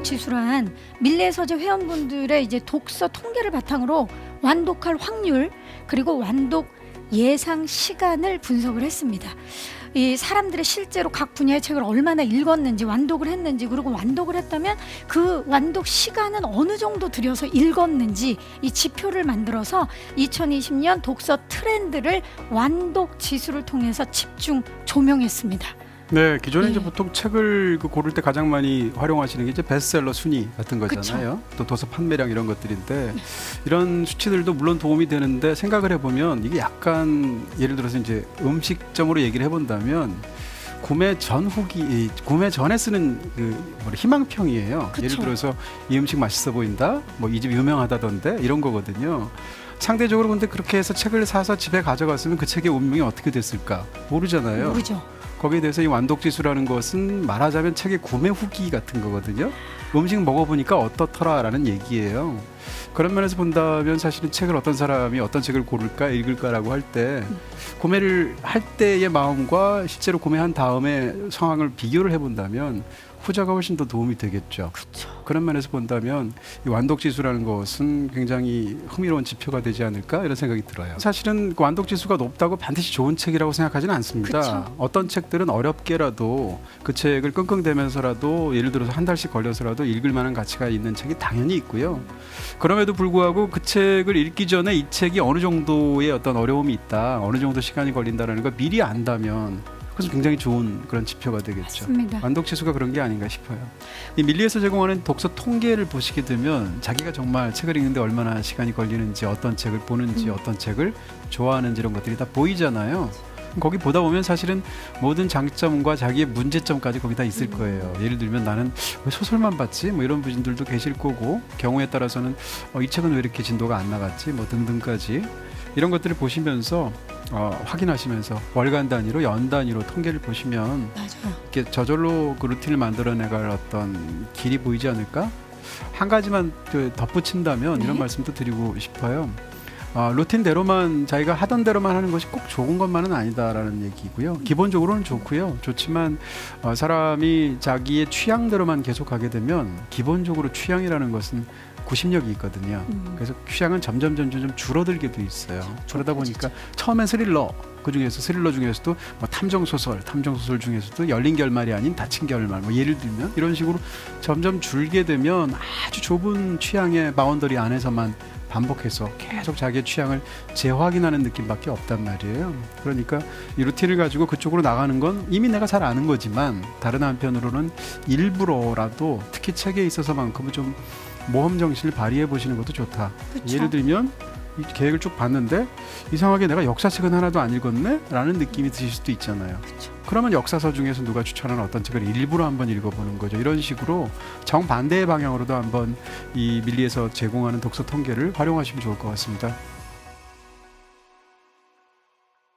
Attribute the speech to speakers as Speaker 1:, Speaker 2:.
Speaker 1: 완독지수란 밀레서재 회원분들의 이제 독서 통계를 바탕으로 완독할 확률 그리고 완독 예상 시간을 분석을 했습니다. 이 사람들의 실제로 각 분야의 책을 얼마나 읽었는지 완독을 했는지 그리고 완독을 했다면 그 완독 시간은 어느 정도 들여서 읽었는지 이 지표를 만들어서 2020년 독서 트렌드를 완독 지수를 통해서 집중 조명했습니다.
Speaker 2: 네, 기존에
Speaker 1: 예.
Speaker 2: 이제 보통 책을 고를 때 가장 많이 활용하시는 게 이제 베스트셀러 순위 같은 거잖아요. 또 도서 판매량 이런 것들인데 이런 수치들도 물론 도움이 되는데 생각을 해보면 이게 약간 예를 들어서 이제 음식점으로 얘기를 해본다면 구매 전 후기, 구매 전에 쓰는 그 희망평이에요.
Speaker 1: 그쵸.
Speaker 2: 예를 들어서 이 음식 맛있어 보인다, 뭐 이 집 유명하다던데 이런 거거든요. 상대적으로 근데 그렇게 해서 책을 사서 집에 가져갔으면 그 책의 운명이 어떻게 됐을까 모르잖아요.
Speaker 1: 모르죠.
Speaker 2: 거기에 대해서 이 완독지수라는 것은 말하자면 책의 구매 후기 같은 거거든요. 음식 먹어보니까 어떻더라라는 얘기예요. 그런 면에서 본다면 사실은 책을 어떤 사람이 어떤 책을 고를까 읽을까라고 할 때 구매를 할 때의 마음과 실제로 구매한 다음에 상황을 비교를 해본다면 후자가 훨씬 더 도움이 되겠죠.
Speaker 1: 그렇죠.
Speaker 2: 그런 면에서 본다면 이 완독지수라는 것은 굉장히 흥미로운 지표가 되지 않을까 이런 생각이 들어요. 사실은 그 완독지수가 높다고 반드시 좋은 책이라고 생각하지는 않습니다.
Speaker 1: 그쵸.
Speaker 2: 어떤 책들은 어렵게라도 그 책을 끙끙대면서라도 예를 들어서 한 달씩 걸려서라도 읽을 만한 가치가 있는 책이 당연히 있고요. 그럼에도 불구하고 그 책을 읽기 전에 이 책이 어느 정도의 어떤 어려움이 있다, 어느 정도 시간이 걸린다는 걸 미리 안다면 그래서 굉장히 좋은 그런 지표가 되겠죠.
Speaker 1: 맞습니다.
Speaker 2: 완독지수가 그런 게 아닌가 싶어요. 이 밀리에서 제공하는 독서 통계를 보시게 되면 자기가 정말 책을 읽는데 얼마나 시간이 걸리는지, 어떤 책을 보는지, 어떤 책을 좋아하는지 이런 것들이 다 보이잖아요. 거기 보다 보면 사실은 모든 장점과 자기의 문제점까지 거기 다 있을 거예요. 예를 들면 나는 왜 소설만 봤지? 뭐 이런 분들도 계실 거고, 경우에 따라서는 이 책은 왜 이렇게 진도가 안 나갔지? 뭐 등등까지 이런 것들을 보시면서 확인하시면서 월간 단위로 연 단위로 통계를 보시면
Speaker 1: 맞아요.
Speaker 2: 이렇게 저절로 그 루틴을 만들어내갈 어떤 길이 보이지 않을까? 한 가지만 덧붙인다면 이런 말씀도 드리고 싶어요. 루틴대로만 자기가 하던 대로만 하는 것이 꼭 좋은 것만은 아니다라는 얘기고요. 기본적으로는 좋고요. 좋지만 사람이 자기의 취향대로만 계속 가게 되면 기본적으로 취향이라는 것은 구심력이 있거든요. 그래서 취향은 점점 좀 줄어들게 돼 있어요. 그러다 보니까 처음엔 스릴러, 그 중에서 스릴러 중에서도 뭐 탐정소설 중에서도 열린 결말이 아닌 닫힌 결말, 뭐 예를 들면 이런 식으로 점점 줄게 되면 아주 좁은 취향의 바운더리 안에서만 반복해서 계속 자기의 취향을 재확인하는 느낌밖에 없단 말이에요. 그러니까 이 루틴을 가지고 그쪽으로 나가는 건 이미 내가 잘 아는 거지만 다른 한편으로는 일부러라도 특히 책에 있어서만큼은 좀 모험 정신을 발휘해 보시는 것도 좋다.
Speaker 1: 그쵸.
Speaker 2: 예를 들면 이 계획을 쭉 봤는데 이상하게 내가 역사책은 하나도 안 읽었네? 라는 느낌이 드실 수도 있잖아요.
Speaker 1: 그쵸.
Speaker 2: 그러면 역사서 중에서 누가 추천하는 어떤 책을 일부러 한번 읽어보는 거죠. 이런 식으로 정반대의 방향으로도 한번 이 밀리에서 제공하는 독서 통계를 활용하시면 좋을 것 같습니다.